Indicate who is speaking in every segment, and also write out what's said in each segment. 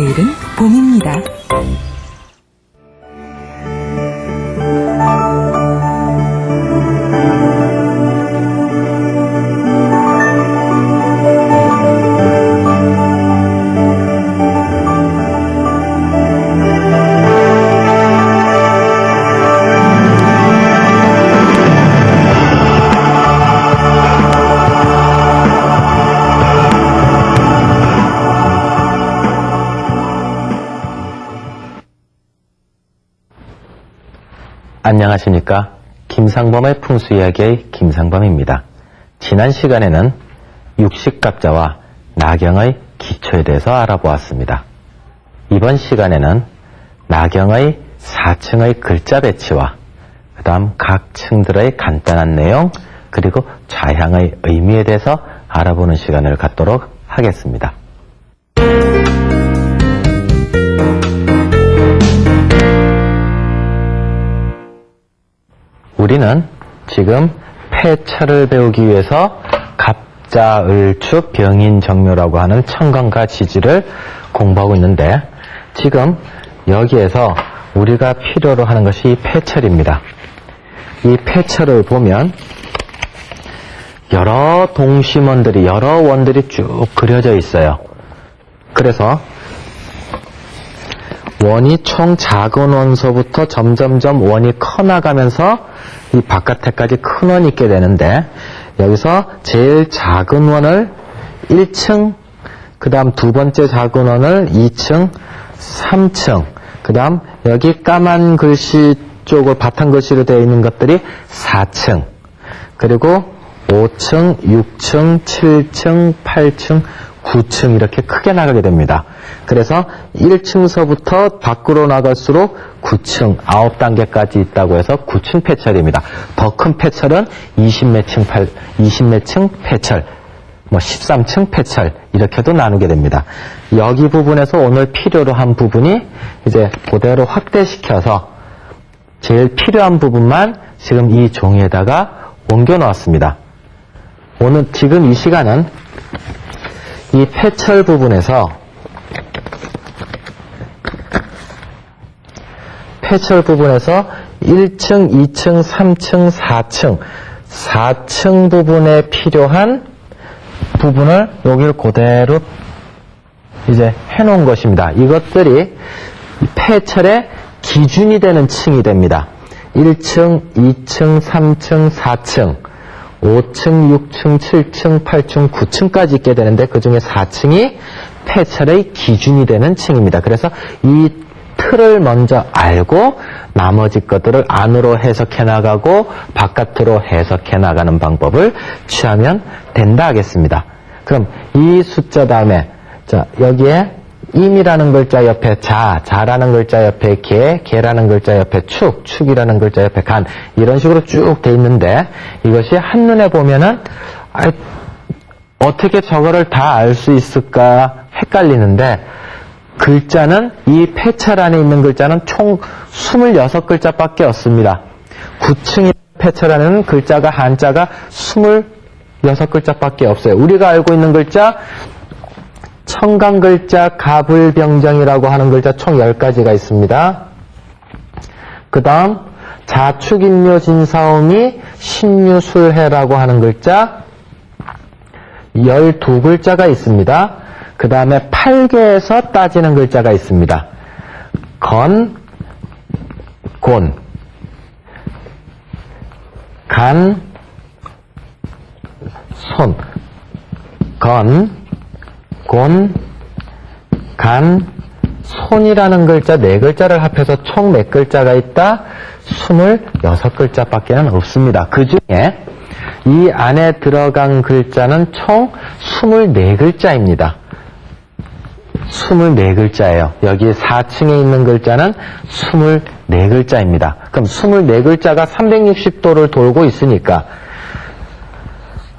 Speaker 1: 내일은 봄입니다.
Speaker 2: 안녕하십니까. 김상범의 풍수이야기의 김상범입니다. 지난 시간에는 육식각자와 나경의 기초에 대해서 알아보았습니다. 이번 시간에는 나경의 4층의 글자 배치와 그 다음 각 층들의 간단한 내용 그리고 좌향의 의미에 대해서 알아보는 시간을 갖도록 하겠습니다. 우리는 지금 폐철을 배우기 위해서 갑자, 을축, 병인, 정묘라고 하는 청강과 지지를 공부하고 있는데 지금 여기에서 우리가 필요로 하는 것이 이 폐철입니다. 이 폐철을 보면 여러 동심원들이, 여러 원들이 쭉 그려져 있어요. 그래서 원이 총 작은 원서부터 점점점 원이 커나가면서 이 바깥에까지 큰 원이 있게 되는데 여기서 제일 작은 원을 1층, 그 다음 두 번째 작은 원을 2층, 3층, 그 다음 여기 까만 글씨 쪽으로 바탕 글씨로 되어 있는 것들이 4층, 그리고 5층, 6층, 7층, 8층, 9층 이렇게 크게 나가게 됩니다. 그래서 1층서부터 밖으로 나갈수록 9층, 9단계까지 있다고 해서 9층 폐철입니다. 더 큰 폐철은 20몇 층 폐철, 13층 폐철 이렇게도 나누게 됩니다. 여기 부분에서 오늘 필요로 한 부분이 이제 그대로 확대시켜서 제일 필요한 부분만 지금 이 종이에다가 옮겨 놓았습니다. 오늘 지금 이 시간은 이 폐철 부분에서 1층, 2층, 3층, 4층 부분에 필요한 부분을 여기를 그대로 이제 해놓은 것입니다. 이것들이 폐철의 기준이 되는 층이 됩니다. 1층, 2층, 3층, 4층, 5층, 6층, 7층, 8층, 9층까지 있게 되는데 그 중에 4층이 폐철의 기준이 되는 층입니다. 그래서 이 틀을 먼저 알고 나머지 것들을 안으로 해석해 나가고 바깥으로 해석해 나가는 방법을 취하면 된다 하겠습니다. 그럼 이 숫자 다음에 자 여기에 임이라는 글자 옆에 자라는 글자 옆에 개라는 글자 옆에 축이라는 글자 옆에 간 이런 식으로 쭉 돼 있는데 이것이 한눈에 보면은 어떻게 저거를 다 알 수 있을까 헷갈리는데 글자는 이 폐철 안에 있는 글자는 총 26글자밖에 없습니다. 9층의 폐철 안에는 글자가 한자가 26글자밖에 없어요. 우리가 알고 있는 글자 청강글자, 가불병정이라고 하는 글자 총 10가지가 있습니다. 그 다음 자축인묘진사오미, 신유술해라고 하는 글자 12글자가 있습니다. 그 다음에 8개에서 따지는 글자가 있습니다. 건, 곤, 간, 손, 건, 곤, 간, 손이라는 글자 4글자를 합해서 총 몇 글자가 있다? 26글자밖에는 없습니다. 그 중에 이 안에 들어간 글자는 총 24글자입니다. 24글자예요. 여기 4층에 있는 글자는 24글자입니다. 그럼 24글자가 360도를 돌고 있으니까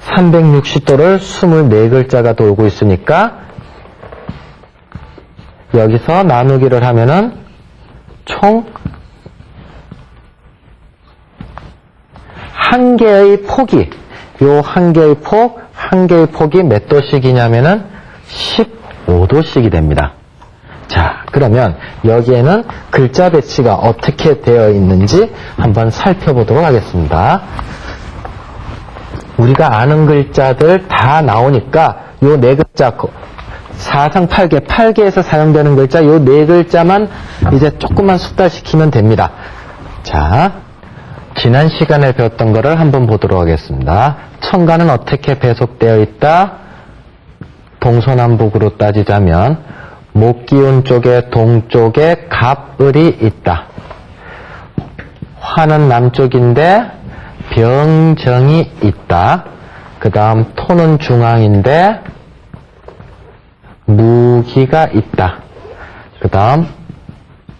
Speaker 2: 360도를 24글자가 돌고 있으니까 여기서 나누기를 하면은 총 한 개의 폭이 요 한 개의 폭이 몇 도씩이냐면은 15도씩이 됩니다. 자, 그러면 여기에는 글자 배치가 어떻게 되어 있는지 한번 살펴보도록 하겠습니다. 우리가 아는 글자들 다 나오니까 요 네 글자, 4상 8개, 8개에서 사용되는 글자 요 네 글자만 이제 조금만 숙달시키면 됩니다. 자, 지난 시간에 배웠던 거를 한번 보도록 하겠습니다. 청가는 어떻게 배속되어 있다? 동서남북으로 따지자면 목기운 쪽에 동쪽에 갑을이 있다. 화는 남쪽인데 병정이 있다. 그 다음 토는 중앙인데 무기가 있다. 그 다음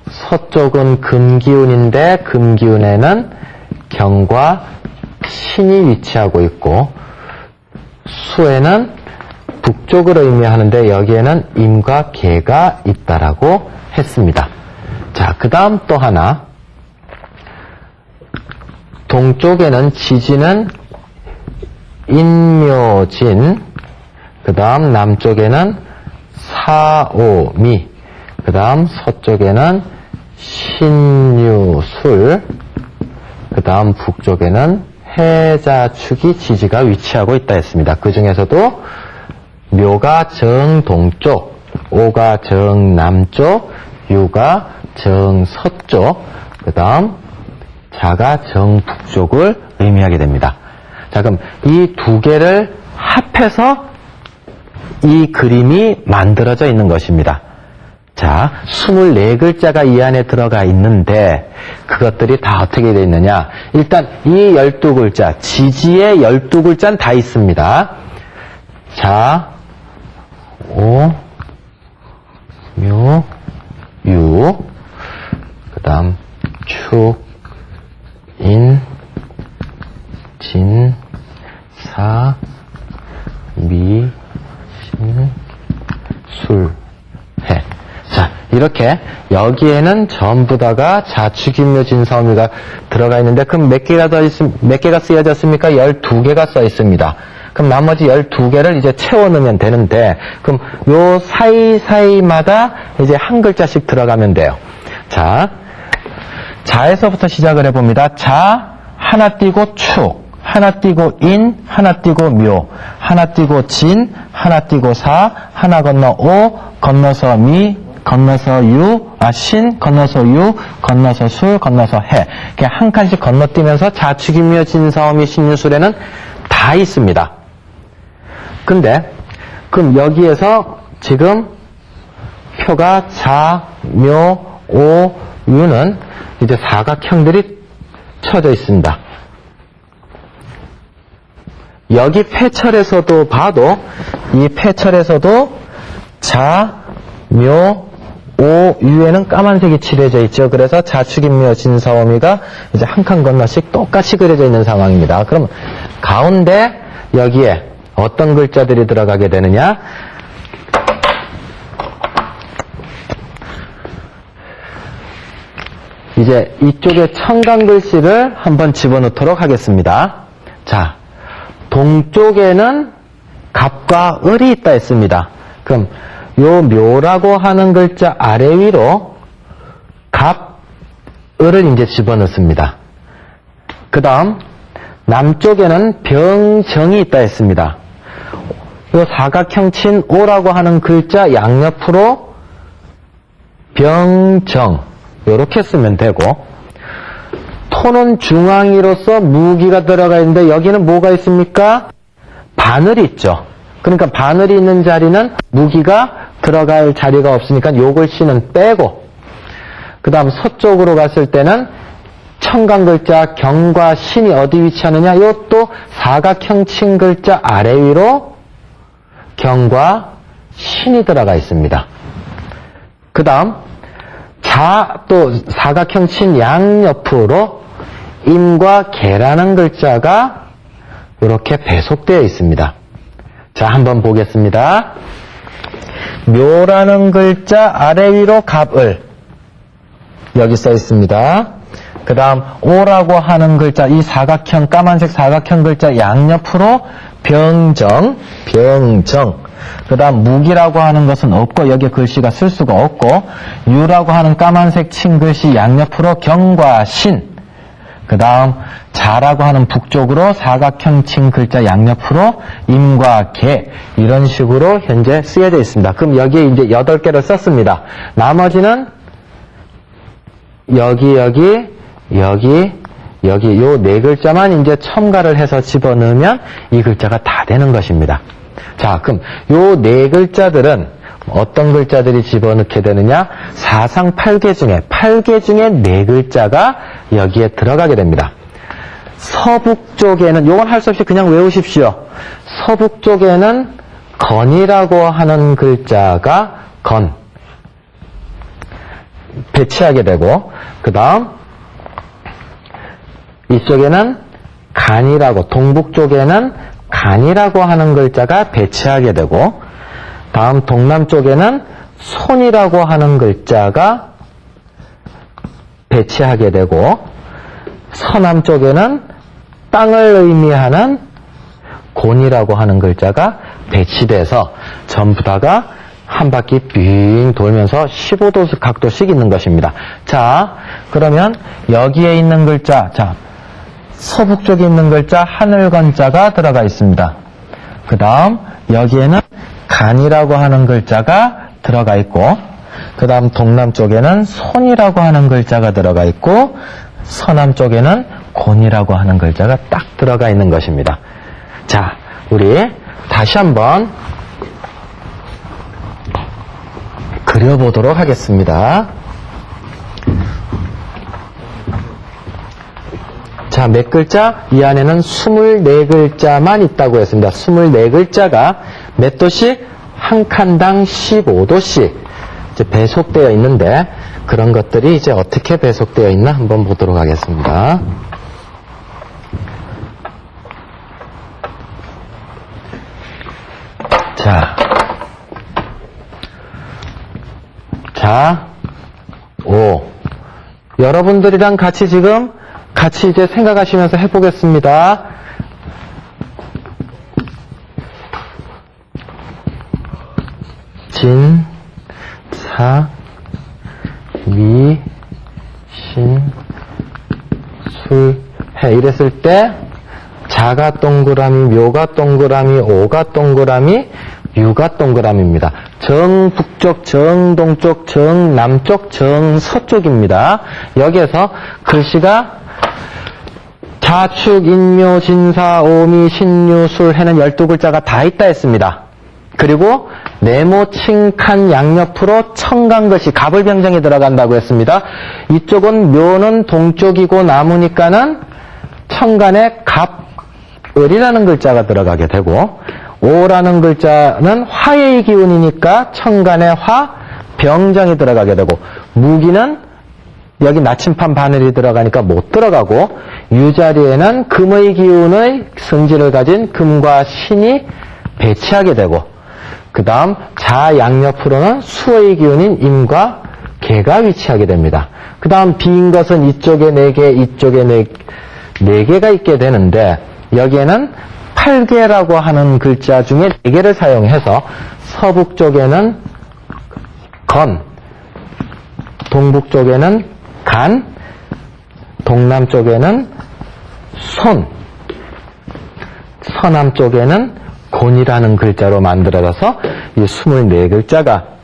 Speaker 2: 서쪽은 금기운인데 금기운에는 경과 신이 위치하고 있고 수에는 북쪽을 의미하는데 여기에는 임과 개가 있다라고 했습니다. 자, 그 다음 또 하나 동쪽에는 지지는 인묘진, 그 다음 남쪽에는 사오미, 그 다음 서쪽에는 신유술, 그 다음 북쪽에는 해자축이 지지가 위치하고 있다 했습니다. 그 중에서도 묘가 정동쪽, 오가 정남쪽, 유가 정서쪽, 그 다음 자가 정북쪽을 의미하게 됩니다. 자, 그럼 이 두 개를 합해서 이 그림이 만들어져 있는 것입니다. 자, 24글자가 이 안에 들어가 있는데 그것들이 다 어떻게 되어 있느냐? 일단 이 12글자, 지지의 12글자는 다 있습니다. 자, 오, 묘, 유, 그 다음 축, 인, 진, 사, 미, 신, 술, 해. 자, 이렇게 여기에는 전부 다가 자축인묘진사오미가 들어가 있는데 그럼 몇 개가 쓰여졌습니까? 12개가 써 있습니다. 그럼 나머지 12개를 이제 채워 넣으면 되는데 그럼 요 사이사이마다 이제 한 글자씩 들어가면 돼요. 자, 자에서부터 시작을 해봅니다. 자, 하나 띄고 축, 하나 띄고 인, 하나 띄고 묘, 하나 띄고 진, 하나 띄고 사, 하나 건너 오, 건너서 미, 건너서 유, 신, 건너서 유, 건너서 술, 건너서 해. 이렇게 한 칸씩 건너뛰면서 자축인묘 진사오미 신유술에는 다 있습니다. 근데 그럼 여기에서 지금 표가 자, 묘, 오, 유는 이제 사각형들이 쳐져 있습니다. 여기 패철에서도 봐도 이 패철에서도 자, 묘, 오, 유에는 까만색이 칠해져 있죠. 그래서 자축인묘 진사오미가 이제 한 칸 건너씩 똑같이 그려져 있는 상황입니다. 그럼 가운데 여기에 어떤 글자들이 들어가게 되느냐? 이제 이쪽에 청강글씨를 한번 집어넣도록 하겠습니다. 자, 동쪽에는 갑과 을이 있다 했습니다. 그럼 요 묘라고 하는 글자 아래 위로 갑, 을을 이제 집어넣습니다. 그 다음 남쪽에는 병정이 있다 했습니다. 요 사각형 친 오라고 하는 글자 양옆으로 병정 요렇게 쓰면 되고 토는 중앙이로서 무기가 들어가 있는데 여기는 뭐가 있습니까? 바늘이 있죠. 그러니까 바늘이 있는 자리는 무기가 들어갈 자리가 없으니까 요 글씨는 빼고 그 다음 서쪽으로 갔을 때는 청강글자 경과 신이 어디 위치하느냐? 요또 사각형 친 글자 아래 위로 경과 신이 들어가 있습니다. 그 다음 자 또 사각형 친 양옆으로 임과 개라는 글자가 이렇게 배속되어 있습니다. 자, 한번 보겠습니다. 묘라는 글자 아래 위로 갑을 여기 써 있습니다. 그 다음 오라고 하는 글자, 이 사각형, 까만색 사각형 글자 양옆으로 병정. 그 다음 무기라고 하는 것은 없고 여기에 글씨가 쓸 수가 없고, 유라고 하는 까만색 친 글씨 양옆으로 경과 신. 그 다음 자라고 하는 북쪽으로 사각형 친 글자 양옆으로 임과 개. 이런 식으로 현재 쓰여져 있습니다. 그럼 여기에 이제 8개를 썼습니다. 나머지는 여기 요 4글자만 이제 첨가를 해서 집어넣으면 이 글자가 다 되는 것입니다. 자, 그럼 요 4글자들은 어떤 글자들이 집어넣게 되느냐? 사상 8개 중에 4글자가 여기에 들어가게 됩니다. 서북 쪽에는, 요건 할 수 없이 그냥 외우십시오. 서북 쪽에는 건이라고 하는 글자가 배치하게 되고, 그 다음 이쪽에는 간이라고, 동북 쪽에는 간이라고 하는 글자가 배치하게 되고, 다음 동남 쪽에는 손이라고 하는 글자가 배치하게 되고, 서남 쪽에는 땅을 의미하는 곤이라고 하는 글자가 배치돼서 전부 다가 한 바퀴 빙 돌면서 15도 각도씩 있는 것입니다. 자, 그러면 여기에 있는 글자, 자, 서북 쪽에 있는 글자 하늘건자가 들어가 있습니다. 그 다음 여기에는 간이라고 하는 글자가 들어가 있고, 그 다음 동남 쪽에는 손이라고 하는 글자가 들어가 있고, 서남 쪽에는 곤이라고 하는 글자가 딱 들어가 있는 것입니다. 자, 우리 다시 한번 그려보도록 하겠습니다. 자, 몇 글자? 이 안에는 24글자만 있다고 했습니다. 24글자가 몇 도씩? 한 칸당 15도씩 이제 배속되어 있는데, 그런 것들이 이제 어떻게 배속되어 있나 한번 보도록 하겠습니다. 자, 5. 여러분들이랑 같이 이제 생각하시면서 해보겠습니다. 진, 사, 미, 신, 술, 해. 이랬을 때 자가 동그라미, 묘가 동그라미, 오가 동그라미, 유가 동그라미입니다. 정북쪽, 정동쪽, 정남쪽, 정서쪽입니다. 여기에서 글씨가 자축, 인묘, 진사, 오미, 신유, 술 해는 12글자가 다 있다 했습니다. 그리고 네모, 칭칸 양옆으로 청간글씨, 갑을병정이 들어간다고 했습니다. 이쪽은 묘는 동쪽이고 나무니까는 청간에 갑을이라는 글자가 들어가게 되고, 오라는 글자는 화의 기운이니까 청간에 화, 병정이 들어가게 되고, 무기는 여기 나침판 바늘이 들어가니까 못 들어가고, 유자리에는 금의 기운의 성질을 가진 금과 신이 배치하게 되고, 그 다음 자 양옆으로는 수의 기운인 임과 개가 위치하게 됩니다. 그 다음 비인 것은 이쪽에 4개, 이쪽에 4개가 있게 되는데, 여기에는 8개라고 하는 글자 중에 4개를 사용해서 서북 쪽에는 건, 동북 쪽에는 간, 동남 쪽에는 손, 서남 쪽에는 곤이라는 글자로 만들어져서 이 24글자가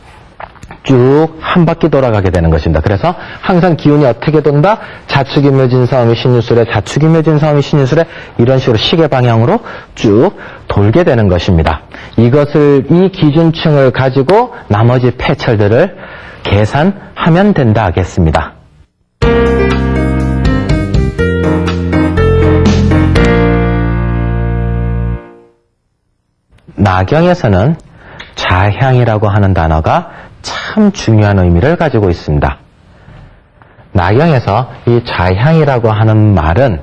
Speaker 2: 쭉 한 바퀴 돌아가게 되는 것입니다. 그래서 항상 기운이 어떻게 돈다? 자축인묘진사오미 신유술에, 자축인묘진사오미 신유술에, 이런 식으로 시계 방향으로 쭉 돌게 되는 것입니다. 이 기준층을 가지고 나머지 패철들을 계산하면 된다 하겠습니다. 나경에서는 좌향이라고 하는 단어가 참 중요한 의미를 가지고 있습니다. 나경에서 이 좌향이라고 하는 말은,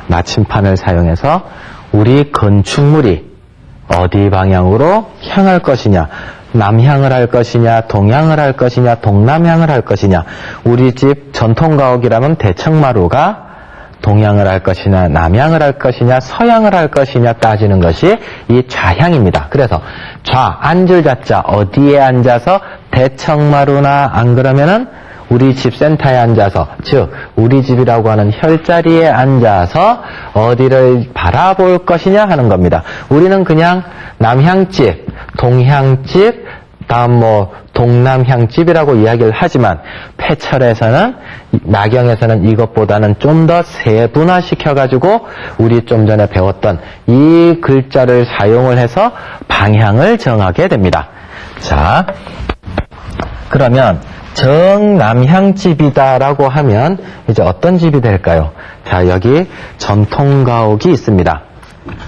Speaker 2: 나침판을 사용해서 우리 건축물이 어디 방향으로 향할 것이냐, 남향을 할 것이냐, 동향을 할 것이냐, 동남향을 할 것이냐. 우리 집 전통가옥이라면 대청마루가 동향을 할 것이냐, 남향을 할 것이냐, 서향을 할 것이냐 따지는 것이 이 좌향입니다. 그래서 좌, 앉을 자자, 어디에 앉아서 대청마루나 안 그러면은 우리 집 센터에 앉아서, 즉 우리 집이라고 하는 혈자리에 앉아서 어디를 바라볼 것이냐 하는 겁니다. 우리는 그냥 남향집, 동향집, 다음 동남향집이라고 이야기를 하지만 패철에서는, 나경에서는 이것보다는 좀 더 세분화시켜가지고 우리 좀 전에 배웠던 이 글자를 사용을 해서 방향을 정하게 됩니다. 자, 그러면 정남향집이다라고 하면 이제 어떤 집이 될까요? 자, 여기 전통가옥이 있습니다.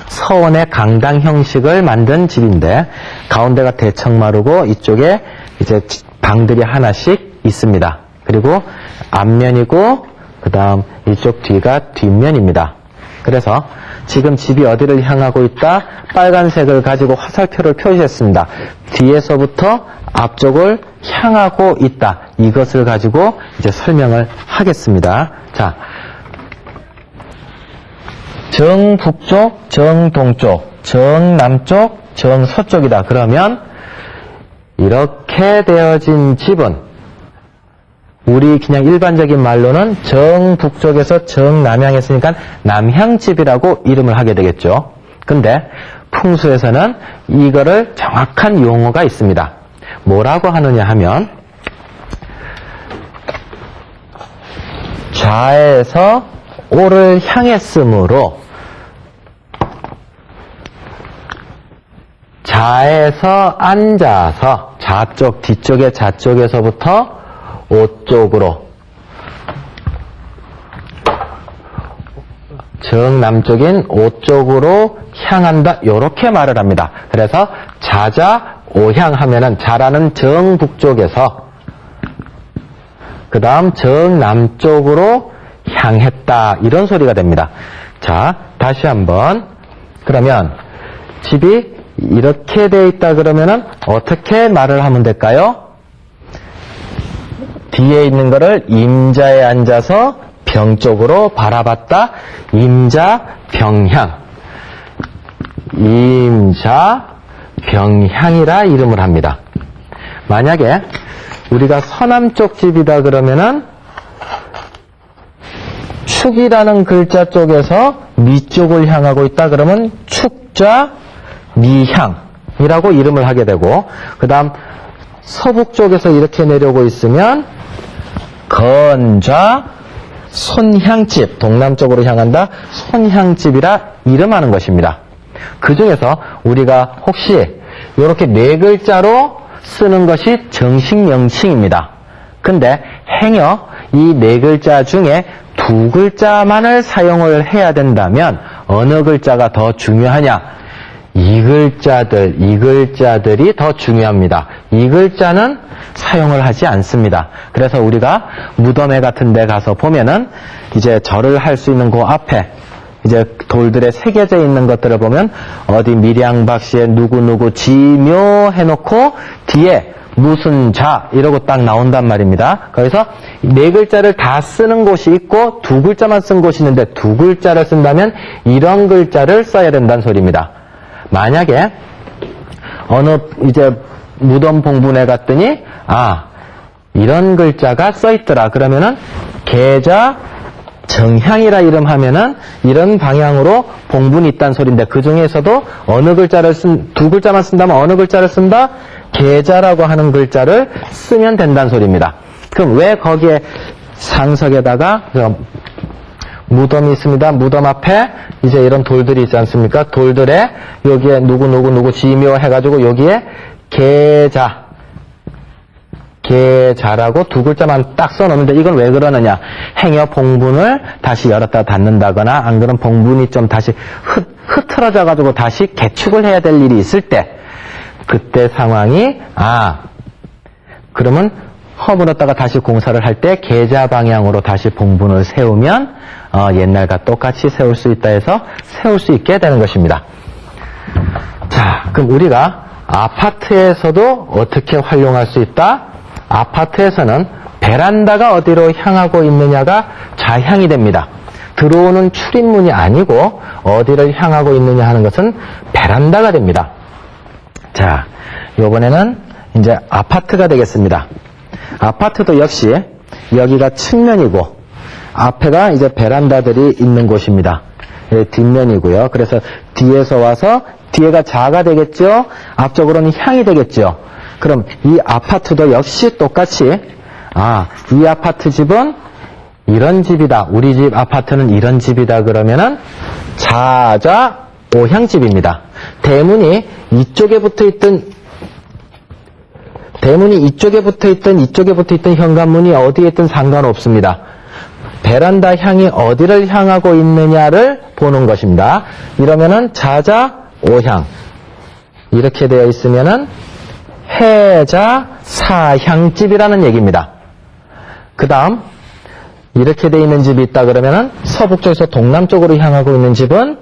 Speaker 2: 서원의 강당 형식을 만든 집인데 가운데가 대청마루고 이쪽에 이제 방들이 하나씩 있습니다. 그리고 앞면이고 그 다음 이쪽 뒤가 뒷면입니다. 그래서 지금 집이 어디를 향하고 있다? 빨간색을 가지고 화살표를 표시했습니다. 뒤에서부터 앞쪽을 향하고 있다. 이것을 가지고 이제 설명을 하겠습니다. 자, 정북쪽, 정동쪽, 정남쪽, 정서쪽이다. 그러면 이렇게 되어진 집은 우리 그냥 일반적인 말로는 정북쪽에서 정남향에 있으니까 남향집이라고 이름을 하게 되겠죠. 근데 풍수에서는 이거를 정확한 용어가 있습니다. 뭐라고 하느냐 하면 좌에서 오를 향했으므로 좌에서 앉아서 좌쪽, 뒤쪽의 좌쪽에서부터 오쪽으로 정남쪽인 오쪽으로 향한다. 이렇게 말을 합니다. 그래서 좌자 오향 하면은 좌라는 정북쪽에서 그 다음 정남쪽으로 향했다. 이런 소리가 됩니다. 자, 다시 한번. 그러면 집이 이렇게 돼 있다 그러면은 어떻게 말을 하면 될까요? 뒤에 있는 거를 임자에 앉아서 병 쪽으로 바라봤다. 임자 병향. 임자 병향이라 이름을 합니다. 만약에 우리가 서남쪽 집이다 그러면은 축이라는 글자 쪽에서 미쪽을 향하고 있다 그러면 축자 미향이라고 이름을 하게 되고, 그 다음 서북 쪽에서 이렇게 내려오고 있으면 건좌 손향집, 동남쪽으로 향한다. 손향집이라 이름하는 것입니다. 그 중에서 우리가 혹시 이렇게 네 글자로 쓰는 것이 정식 명칭입니다. 근데 행여 이 네 글자 중에 두 글자만을 사용을 해야 된다면 어느 글자가 더 중요하냐? 이 글자들이 더 중요합니다. 이 글자는 사용을 하지 않습니다. 그래서 우리가 무덤회 같은 데 가서 보면은 이제 절을 할 수 있는 그 앞에 이제 돌들에 새겨져 있는 것들을 보면 어디 밀양박씨에 누구누구 지묘 해놓고 뒤에 무슨 자 이러고 딱 나온단 말입니다. 거기서 네 글자를 다 쓰는 곳이 있고 두 글자만 쓴 곳이 있는데 두 글자를 쓴다면 이런 글자를 써야 된다는 소리입니다. 만약에 어느 이제 무덤 봉분에 갔더니 이런 글자가 써 있더라 그러면은 계자 정향이라 이름하면은 이런 방향으로 봉분이 있다는 소리인데, 그 중에서도 어느 글자를 두 글자만 쓴다면 어느 글자를 쓴다? 계자라고 하는 글자를 쓰면 된다는 소리입니다. 그럼 왜 거기에 상석에다가 무덤이 있습니다. 무덤 앞에 이제 이런 돌들이 있지 않습니까? 돌들에 여기에 누구 지묘 해가지고 여기에 계자라고 두 글자만 딱 써놓는데 이건 왜 그러느냐? 행여 봉분을 다시 열었다 닫는다거나 안 그러면 봉분이 좀 다시 흐트러져가지고 다시 개축을 해야 될 일이 있을 때, 그때 상황이 그러면 허물었다가 다시 공사를 할 때 계자 방향으로 다시 봉분을 세우면 옛날과 똑같이 세울 수 있다 해서 세울 수 있게 되는 것입니다. 자, 그럼 우리가 아파트에서도 어떻게 활용할 수 있다? 아파트에서는 베란다가 어디로 향하고 있느냐가 좌향이 됩니다. 들어오는 출입문이 아니고 어디를 향하고 있느냐 하는 것은 베란다가 됩니다. 자, 이번에는 이제 아파트가 되겠습니다. 아파트도 역시 여기가 측면이고 앞에가 이제 베란다들이 있는 곳입니다. 뒷면이고요. 그래서 뒤에서 와서 뒤에가 좌가 되겠죠. 앞쪽으로는 향이 되겠죠. 그럼 이 아파트도 역시 똑같이 이 아파트 집은 이런 집이다. 우리 집 아파트는 이런 집이다. 그러면은 좌좌 오향집입니다. 대문이 이쪽에 붙어 있던 이쪽에 붙어 있던 현관문이 어디에 있든 상관없습니다. 베란다 향이 어디를 향하고 있느냐를 보는 것입니다. 이러면은 좌좌 오향 이렇게 되어 있으면은 해자 사향집이라는 얘기입니다. 그 다음 이렇게 되어 있는 집이 있다 그러면은 서북쪽에서 동남쪽으로 향하고 있는 집은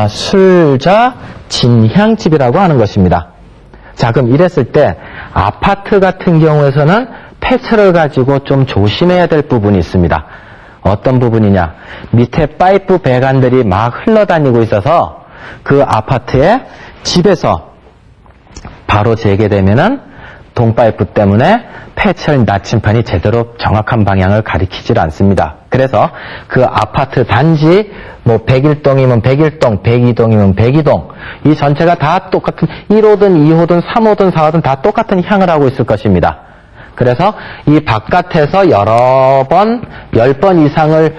Speaker 2: 술자 진향집이라고 하는 것입니다. 자, 그럼 이랬을 때 아파트 같은 경우에서는 폐철을 가지고 좀 조심해야 될 부분이 있습니다. 어떤 부분이냐? 밑에 파이프 배관들이 막 흘러다니고 있어서 그 아파트의 집에서 바로 재개되면은 동파이프 때문에 폐철 나침판이 제대로 정확한 방향을 가리키질 않습니다. 그래서 그 아파트 단지 101동이면 101동, 102동이면 102동 이 전체가 다 똑같은 1호든 2호든 3호든 4호든 다 똑같은 향을 하고 있을 것입니다. 그래서 이 바깥에서 여러 번, 10번 이상을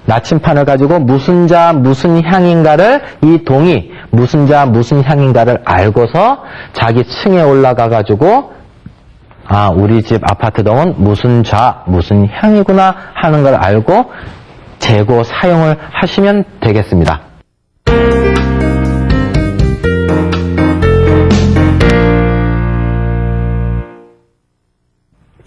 Speaker 2: 나침판을 가지고 무슨 자 무슨 향인가를 이 동이 무슨 자 무슨 향인가를 알고서 자기 층에 올라가 가지고 우리 집 아파트 동은 무슨 좌 무슨 향이구나 하는 걸 알고 재고 사용을 하시면 되겠습니다.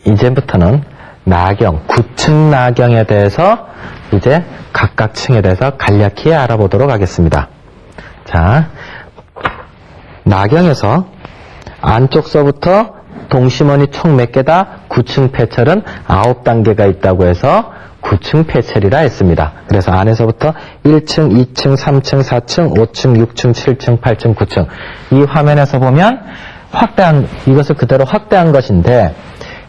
Speaker 2: 이제부터는 나경, 9층 나경에 대해서 이제 각각 층에 대해서 간략히 알아보도록 하겠습니다. 자, 나경에서 안쪽서부터 동심원이 총 몇 개다? 9층 폐철은 9단계가 있다고 해서 9층 폐철이라 했습니다. 그래서 안에서부터 1층, 2층, 3층, 4층, 5층, 6층, 7층, 8층, 9층 이 화면에서 보면 이것을 그대로 확대한 것인데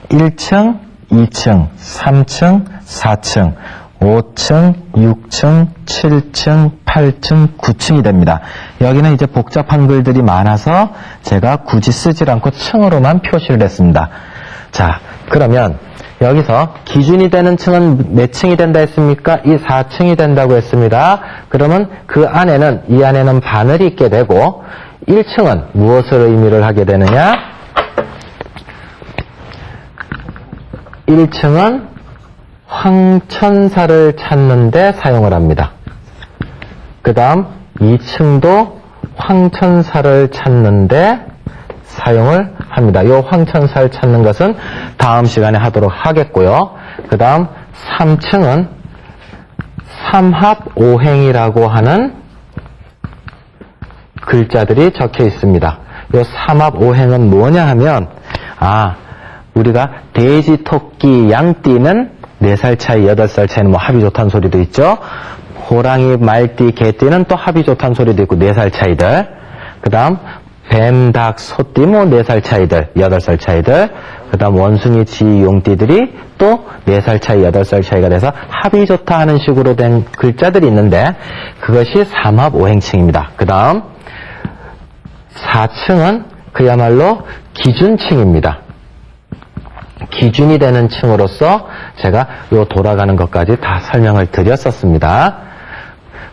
Speaker 2: 1층, 2층, 3층, 4층, 5층, 6층, 7층, 8층, 9층이 됩니다. 여기는 이제 복잡한 글들이 많아서 제가 굳이 쓰질 않고 층으로만 표시를 했습니다. 자, 그러면 여기서 기준이 되는 층은 몇 층이 된다 했습니까? 이 4층이 된다고 했습니다. 그러면 이 안에는 바늘이 있게 되고 1층은 무엇을 의미를 하게 되느냐? 1층은 황천사를 찾는 데 사용을 합니다. 그 다음 2층도 황천사를 찾는 데 사용을 합니다. 이 황천사를 찾는 것은 다음 시간에 하도록 하겠고요. 그 다음 3층은 삼합오행이라고 하는 글자들이 적혀 있습니다. 이 삼합오행은 뭐냐 하면 우리가 돼지, 토끼, 양띠는 4살 차이, 8살 차이는 합이 좋다는 소리도 있죠. 호랑이, 말띠, 개띠는 또 합이 좋다는 소리도 있고 4살 차이들. 그 다음 뱀, 닭, 소띠 4살 차이들, 8살 차이들. 그 다음 원숭이, 쥐, 용띠들이 또 4살 차이, 8살 차이가 돼서 합이 좋다 하는 식으로 된 글자들이 있는데 그것이 삼합오행층입니다. 그 다음 4층은 그야말로 기준층입니다. 기준이 되는 층으로서 제가 요 돌아가는 것까지 다 설명을 드렸었습니다.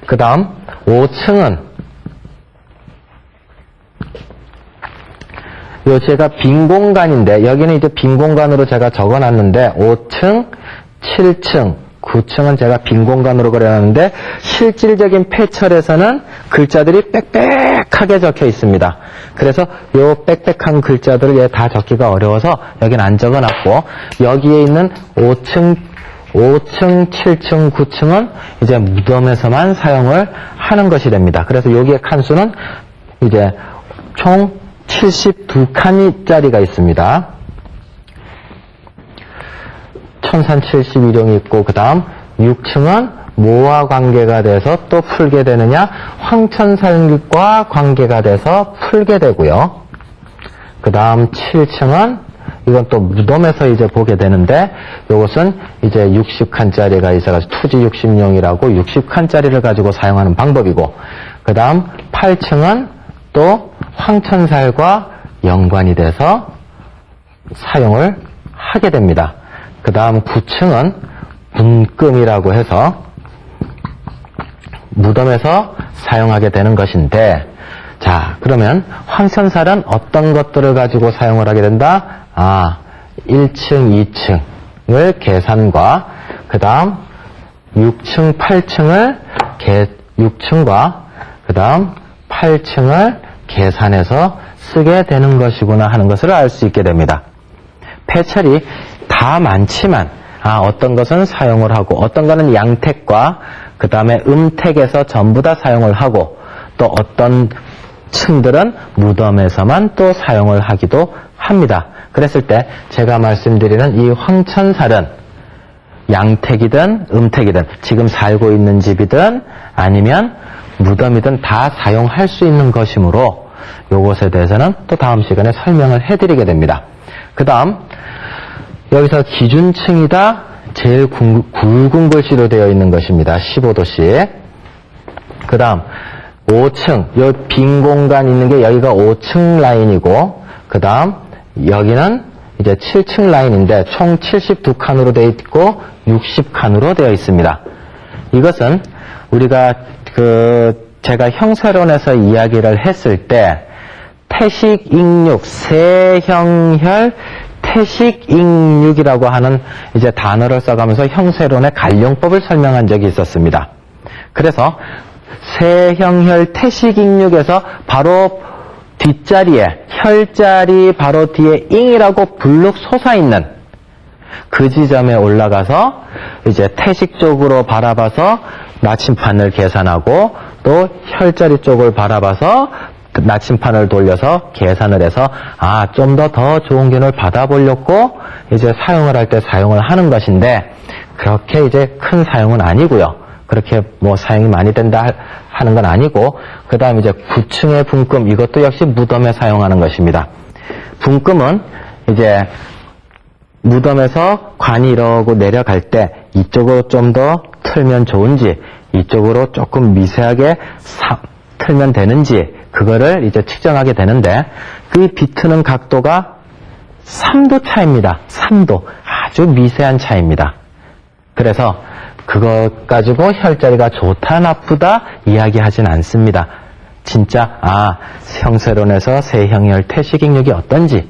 Speaker 2: 그 다음 5층은 요 제가 빈 공간인데 여기는 이제 빈 공간으로 제가 적어놨는데 5층, 7층, 9층은 제가 빈 공간으로 그려놨는데 실질적인 폐철에서는 글자들이 빽빽하게 적혀 있습니다. 그래서 요 빽빽한 글자들을 다 적기가 어려워서 여기는 안 적어놨고 여기에 있는 5층, 7층, 9층은 이제 무덤에서만 사용을 하는 것이 됩니다. 그래서 여기에 칸수는 이제 총 72칸짜리가 있습니다. 천산 71형이 있고, 그 다음 6층은 뭐와 관계가 돼서 또 풀게 되느냐? 황천살과 관계가 돼서 풀게 되고요. 그 다음 7층은 이건 또 무덤에서 이제 보게 되는데, 이것은 이제 60칸짜리가 있어가지고 투지 60용이라고 60칸짜리를 가지고 사용하는 방법이고, 그 다음 8층은 또 황천살과 연관이 돼서 사용을 하게 됩니다. 그 다음 9층은 분금이라고 해서 무덤에서 사용하게 되는 것인데, 자, 그러면 황천살은 어떤 것들을 가지고 사용을 하게 된다? 1층, 2층을 계산과, 그 다음 6층, 8층을 6층과 그 다음 8층을 계산해서 쓰게 되는 것이구나 하는 것을 알 수 있게 됩니다. 폐철이 다 많지만 어떤 것은 사용을 하고, 어떤 것은 양택과 그 다음에 음택에서 전부 다 사용을 하고, 또 어떤 층들은 무덤에서만 또 사용을 하기도 합니다. 그랬을 때 제가 말씀드리는 이 황천살은 양택이든 음택이든, 지금 살고 있는 집이든 아니면 무덤이든 다 사용할 수 있는 것이므로 이것에 대해서는 또 다음 시간에 설명을 해드리게 됩니다. 그 다음 여기서 기준층이다 제일 굵은 글씨로 되어 있는 것입니다. 15도씩. 그 다음 5층, 요 빈 공간 있는 게 여기가 5층 라인이고, 그 다음 여기는 이제 7층 라인인데 총 72칸으로 되어 있고 60칸으로 되어 있습니다. 이것은 우리가 제가 형세론에서 이야기를 했을 때 태식익육, 세형혈 태식익육이라고 하는 이제 단어를 써가면서 형세론의 간용법을 설명한 적이 있었습니다. 그래서 세형혈 태식익육에서 바로 뒷자리에 혈자리 바로 뒤에 잉이라고 불룩 솟아있는 그 지점에 올라가서 이제 태식 쪽으로 바라봐서 나침판을 계산하고, 또 혈자리 쪽을 바라봐서 나침판을 돌려서 계산을 해서 좀 더 좋은 기운을 받아보려고 이제 사용을 할 때 사용을 하는 것인데, 그렇게 이제 큰 사용은 아니고요. 그렇게 뭐 사용이 많이 된다 하는 건 아니고, 그 다음 이제 9층의 분금, 이것도 역시 무덤에 사용하는 것입니다. 분금은 이제 무덤에서 관이 이러고 내려갈 때 이쪽으로 좀 더 틀면 좋은지, 이쪽으로 조금 미세하게 틀면 되는지, 그거를 이제 측정하게 되는데, 그 비트는 각도가 3도 차이입니다. 3도. 아주 미세한 차이입니다. 그래서 그것 가지고 혈자리가 좋다 나쁘다 이야기하진 않습니다. 진짜 형세론에서 세형혈 태식익육이 어떤지,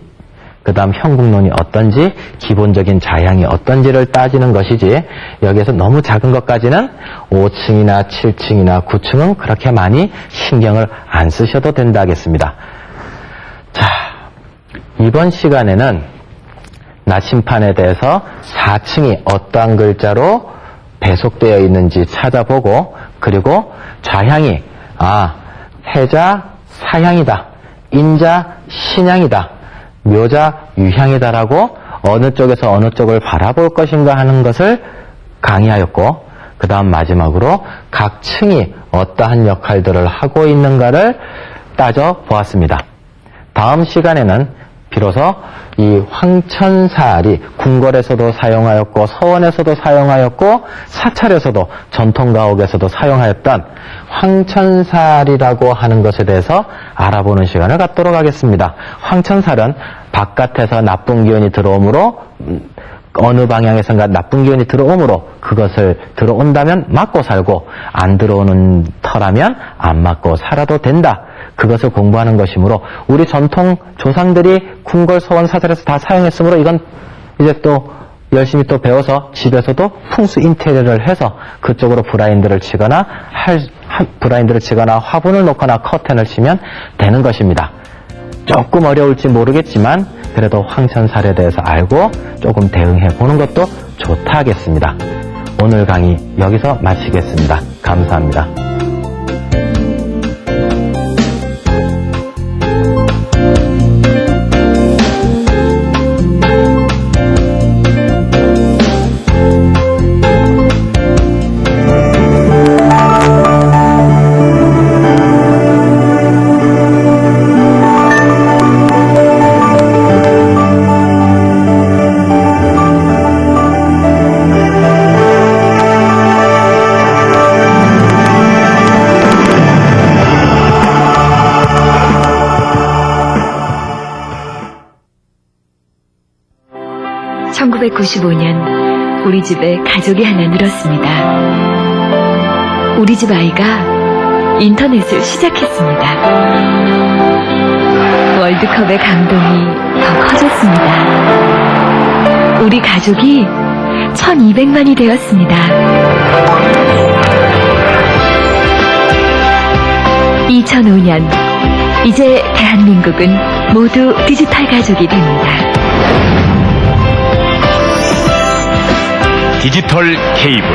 Speaker 2: 그 다음 형국론이 어떤지, 기본적인 자양이 어떤지를 따지는 것이지, 여기에서 너무 작은 것까지는 5층이나 7층이나 9층은 그렇게 많이 신경을 안 쓰셔도 된다 하겠습니다. 자, 이번 시간에는 나침판에 대해서 4층이 어떠한 글자로 배속되어 있는지 찾아보고, 그리고 좌향이 해자 사향이다, 인자 신향이다, 묘자 유향이다라고 어느 쪽에서 어느 쪽을 바라볼 것인가 하는 것을 강의하였고, 그 다음 마지막으로 각 층이 어떠한 역할들을 하고 있는가를 따져보았습니다. 다음 시간에는 비로소 이 황천살이 궁궐에서도 사용하였고, 서원에서도 사용하였고, 사찰에서도, 전통가옥에서도 사용하였던 황천살이라고 하는 것에 대해서 알아보는 시간을 갖도록 하겠습니다. 황천살은 바깥에서 나쁜 기운이 들어오므로, 어느 방향에선가 나쁜 기운이 들어오므로 그것을 들어온다면 맞고 살고, 안 들어오는 터라면 안 맞고 살아도 된다, 그것을 공부하는 것이므로, 우리 전통 조상들이 궁궐, 서원, 사찰에서 다 사용했으므로 이건 이제 또 열심히 또 배워서 집에서도 풍수 인테리어를 해서 그쪽으로 브라인드를 치거나 화분을 놓거나 커튼을 치면 되는 것입니다. 조금 어려울지 모르겠지만 그래도 황천살에 대해서 알고 조금 대응해 보는 것도 좋다 하겠습니다. 오늘 강의 여기서 마치겠습니다. 감사합니다.
Speaker 1: 1995년 우리 집에 가족이 하나 늘었습니다. 우리 집 아이가 인터넷을 시작했습니다. 월드컵의 감동이 더 커졌습니다. 우리 가족이 1200만이 되었습니다. 2005년, 이제 대한민국은 모두 디지털 가족이 됩니다.
Speaker 3: 디지털 케이블.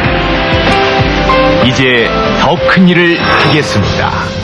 Speaker 3: 이제 더 큰 일을 하겠습니다.